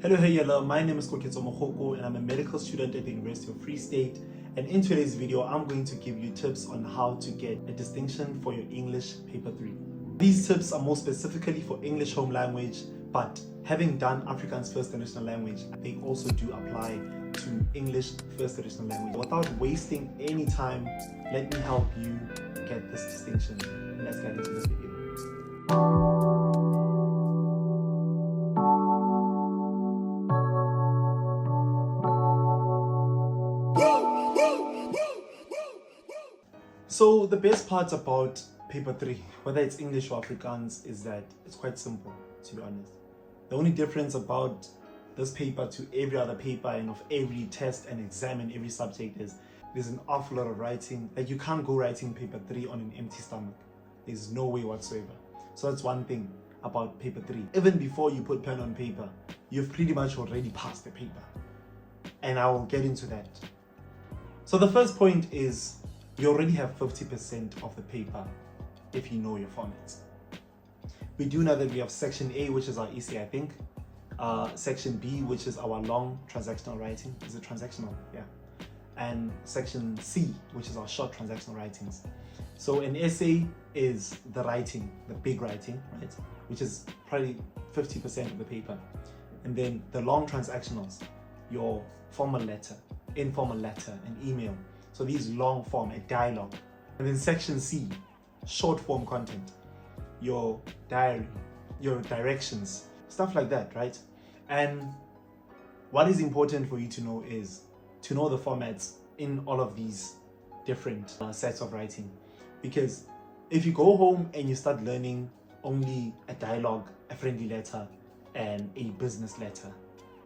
Hello, my name is KOKETSO and I'm a medical student at the University of Free State. And in today's video, I'm going to give you tips on how to get a distinction for your English Paper 3. These tips are more specifically for English home language, but having done Afrikaans first additional language, they also do apply to English first additional language. Without wasting any time, let me help you get this distinction. Let's get into this video. So the best part about paper 3, whether it's English or Afrikaans, is that it's quite simple, to be honest. The only difference about this paper to every other paper and of every test and exam and every subject is there's an awful lot of writing. Like, you can't go writing paper 3 on an empty stomach. There's no way whatsoever. So that's one thing about paper 3. Even before you put pen on paper, you've pretty much already passed the paper. And I will get into that. So the first point is, you already have 50% of the paper if you know your formats. We do know that we have section A, which is our EC, I think. Section B, which is our long transactional writing. Is it transactional? Yeah. And section C, which is our short transactional writings. So an essay is the writing, the big writing, right? Which is probably 50% of the paper. And then the long transactionals, your formal letter, informal letter, and email. So these long form, a dialogue. And then section C, short form content, your diary, your directions, stuff like that, right? And what is important for you to know is to know the formats in all of these different sets of writing. Because if you go home and you start learning only a dialogue, a friendly letter, and a business letter,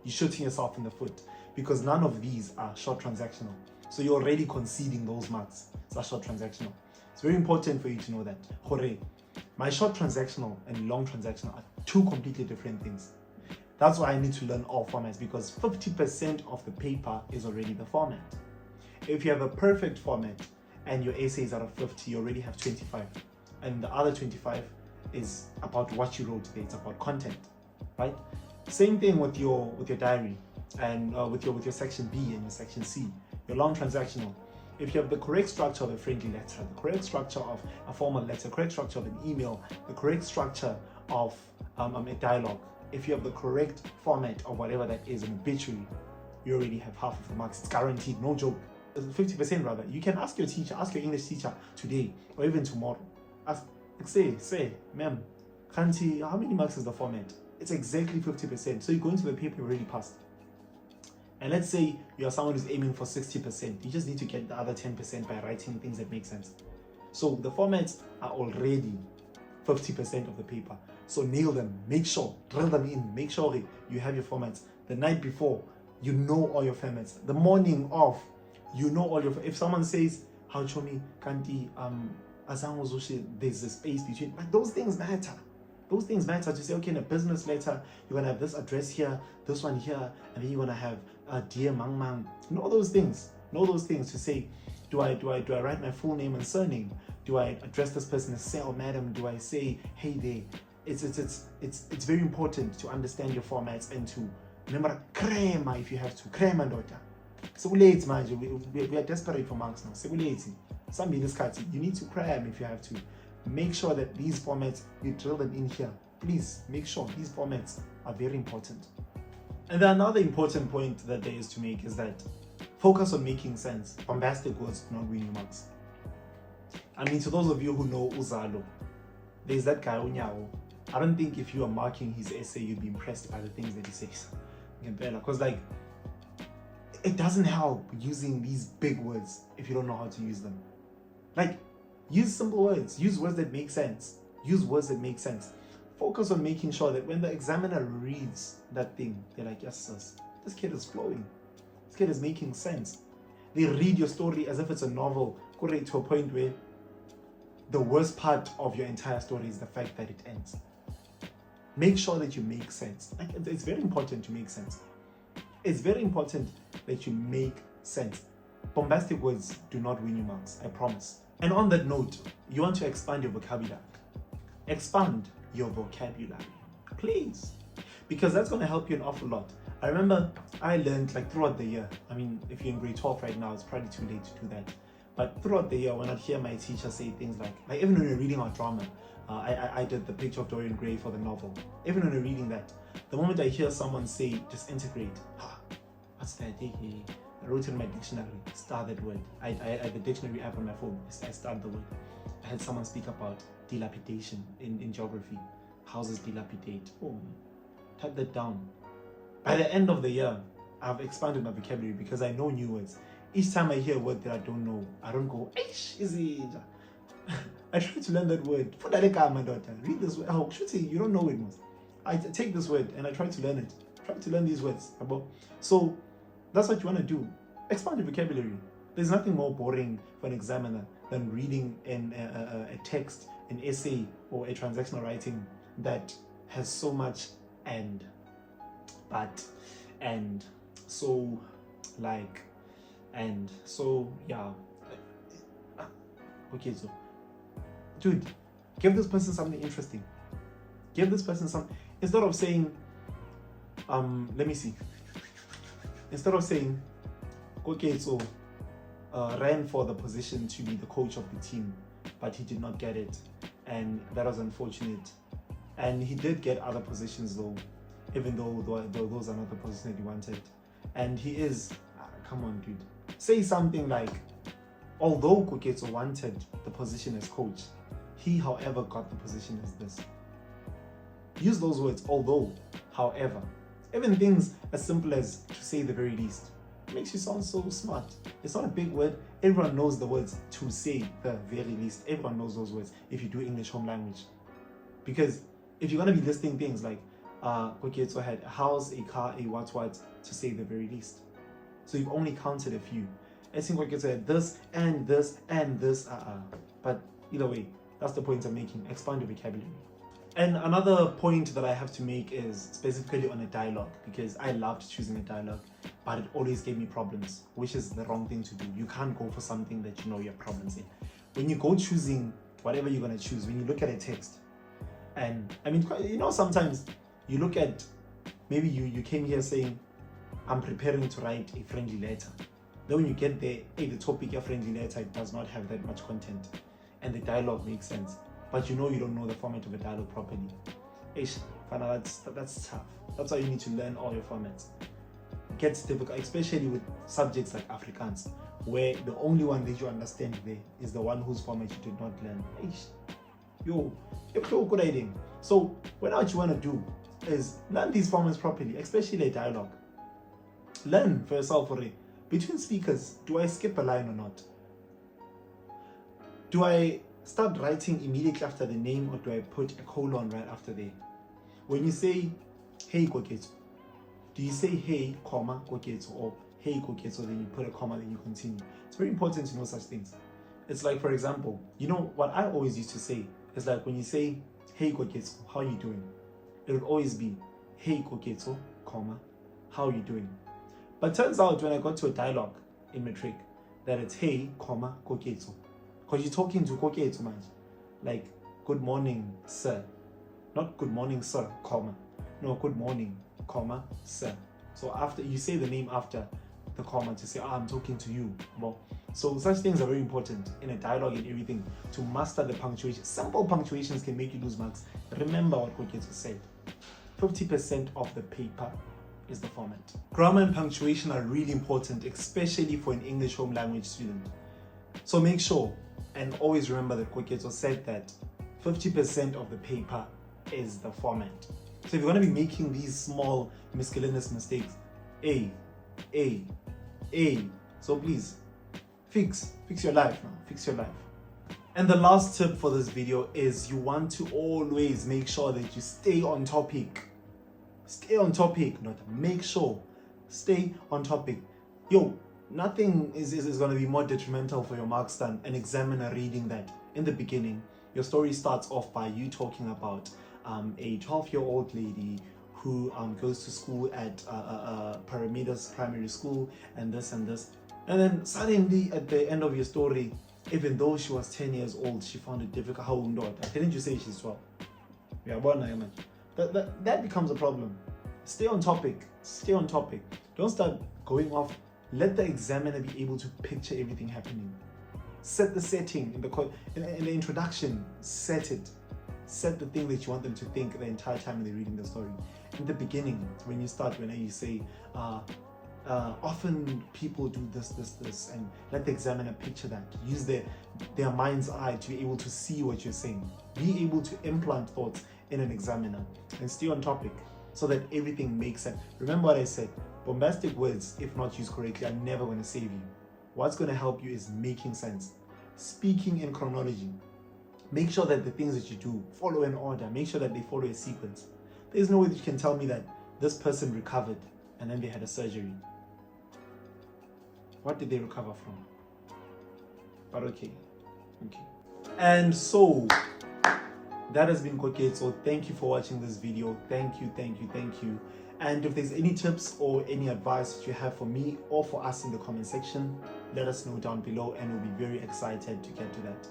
you're shooting yourself in the foot, because none of these are short transactional. So you're already conceding those marks. It's a short transactional. It's very important for you to know that. Hore, my short transactional and long transactional are two completely different things. That's why I need to learn all formats, because 50% of the paper is already the format. If you have a perfect format and your essay is out of 50, you already have 25. And the other 25 is about what you wrote today. It's about content, right? Same thing with your diary and with your section B and your section C. Your long transactional, if you have the correct structure of a friendly letter, the correct structure of a formal letter, correct structure of an email, the correct structure of a dialogue, if you have the correct format of whatever that is, an obituary, you already have half of the marks. It's guaranteed, no joke. 50% rather. You can ask your teacher, ask your English teacher today or even tomorrow. Ask, say, ma'am, Kanti, how many marks is the format? It's exactly 50%. So you go into the paper, you already passed. And let's say you are someone who's aiming for 60%. You just need to get the other 10% by writing things that make sense. So the formats are already 50% of the paper. So nail them, make sure, drill them in, make sure you have your formats. The night before, you know all your formats. The morning of, you know all your, if someone says, how chomi, kanti, there's a space between, but those things matter. Those things matter to say, okay, in a business letter, you're going to have this address here, this one here, and then you're going to have dear Mang Mang. Know those things. Know those things to say, do I write my full name and surname? Do I address this person as sir or madam? Do I say, hey there? It's very important to understand your formats and to remember crema if you have to. Crema daughter. So we are desperate for marks now. So you need to cram if you have to. Make sure that these formats, you drill them in here. Please make sure these formats are very important. And then another important point that there is to make is that focus on making sense. Bombastic words do not win you marks. I mean, to those of you who know Uzalo, there's that guy Unyawo. I don't think if you are marking his essay, you'd be impressed by the things that he says. Because like, it doesn't help using these big words if you don't know how to use them. Like, use simple words. Use words that make sense. Use words that make sense. Focus on making sure that when the examiner reads that thing, they're like, yes, sis, this kid is flowing. This kid is making sense. They read your story as if it's a novel, to a point where the worst part of your entire story is the fact that it ends. Make sure that you make sense. Like, it's very important to make sense. It's very important that you make sense. Bombastic words do not win you marks, I promise. And on that note, you want to expand your vocabulary. Expand your vocabulary, please. because that's going to help you an awful lot. I remember I learned like throughout the year. I mean, if you're in grade 12 right now, it's probably too late to do that. But throughout the year, when I'd hear my teacher say things like even when we're reading our drama, I did the Picture of Dorian Gray for the novel. Even when we're reading that, the moment I hear someone say disintegrate, what's that? I wrote it in my dictionary, star that word. I had the dictionary app on my phone, I starred the word. I had someone speak about dilapidation in geography. Houses dilapidate. Oh, type that down. By the end of the year, I've expanded my vocabulary because I know new words. Each time I hear a word that I don't know, I don't go, Eish, is it? I try to learn that word. My daughter, read this word. Oh, you don't know it most. I take this word and I try to learn it. Try to learn these words. So that's what you want to do. Expand your vocabulary. There's nothing more boring for an examiner than reading a text, an essay, or a transactional writing that has so much and, but, and, so, like, and, so, yeah. Okay, so, dude, give this person something interesting. Give this person something, instead of saying, let me see. Instead of saying, KOKETSO ran for the position to be the coach of the team, but he did not get it, and that was unfortunate. And he did get other positions though, even though those are not the positions that he wanted. And he is, come on dude, say something like, although KOKETSO wanted the position as coach, he however got the position as this. Use those words, although, however. Even things as simple as to say the very least. It makes you sound so smart. It's not a big word. Everyone knows the words to say the very least. Everyone knows those words if you do English home language. Because if you're going to be listing things like KOKETSO had a house, a car, a what to say the very least. So you've only counted a few. I think KOKETSO had this and this and this. But either way, that's the point I'm making. Expand your vocabulary. And another point that I have to make is specifically on a dialogue, because I loved choosing a dialogue, but it always gave me problems, which is the wrong thing to do. You can't go for something that you know you have problems in. When you go choosing whatever you're going to choose, when you look at a text, and I mean, you know, sometimes you look at, maybe you came here saying, I'm preparing to write a friendly letter. Then when you get there, hey, the topic of friendly letter, it does not have that much content, and the dialogue makes sense. But you know you don't know the format of a dialogue properly. Ish, that's tough. That's why you need to learn all your formats. It gets difficult, especially with subjects like Afrikaans, where the only one that you understand there is the one whose format you did not learn. Ish, you're good at it. So what you want to do is learn these formats properly, especially a dialogue. Learn for yourself already. Between speakers, do I skip a line or not? Do I start writing immediately after the name, or do I put a colon right after there? When you say, hey KOKETSO, do you say hey, comma, KOKETSO, or hey KOKETSO, then you put a comma, then you continue? It's very important to know such things. It's like, for example, you know, what I always used to say is like, when you say, hey KOKETSO, how are you doing? It would always be, hey KOKETSO, comma, how are you doing? But turns out when I got to a dialogue in matric, that it's hey, comma, KOKETSO. Because you're talking to KOKETSO, man. Like, good morning, sir. Not good morning, sir, comma. No, good morning, comma, sir. So after you say the name after the comma to say, I'm talking to you. Well, so such things are very important in a dialogue and everything, to master the punctuation. Simple punctuations can make you lose marks. Remember what KOKETSO said. 50% of the paper is the format. Grammar and punctuation are really important, especially for an English home language student. So make sure and always remember that KOKETSO said that 50% of the paper is the format. So if you're going to be making these small miscellaneous mistakes, so please fix your life now. Fix your life. And the last tip for this video is you want to always make sure that you stay on topic. Stay on topic, not make sure. Stay on topic. Yo, nothing is going to be more detrimental for your marks than an examiner reading that in the beginning. Your story starts off by you talking about a 12-year-old lady who goes to school at Paramidas Primary School and this and this. And then suddenly at the end of your story, even though she was 10 years old, she found it difficult. Didn't you say she's 12? Yeah, that becomes a problem. Stay on topic. Stay on topic. Don't start going off. Let the examiner be able to picture everything happening. Set the setting in the introduction. Set it. Set the thing that you want them to think the entire time they're reading the story. In the beginning, when you start, when you say, often people do this, and let the examiner picture that. Use their mind's eye to be able to see what you're saying. Be able to implant thoughts in an examiner and stay on topic so that everything makes sense. Remember what I said, bombastic words, if not used correctly, are never going to save you. What's going to help you is making sense. Speaking in chronology. Make sure that the things that you do follow an order. Make sure that they follow a sequence. There's no way that you can tell me that this person recovered and then they had a surgery. What did they recover from? But okay. And so, that has been KOKETSO. Thank you for watching this video. Thank you. And if there's any tips or any advice that you have for me or for us in the comment section, let us know down below and we'll be very excited to get to that.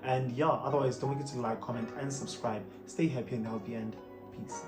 And yeah, otherwise don't forget to like, comment and subscribe. Stay happy and healthy and peace.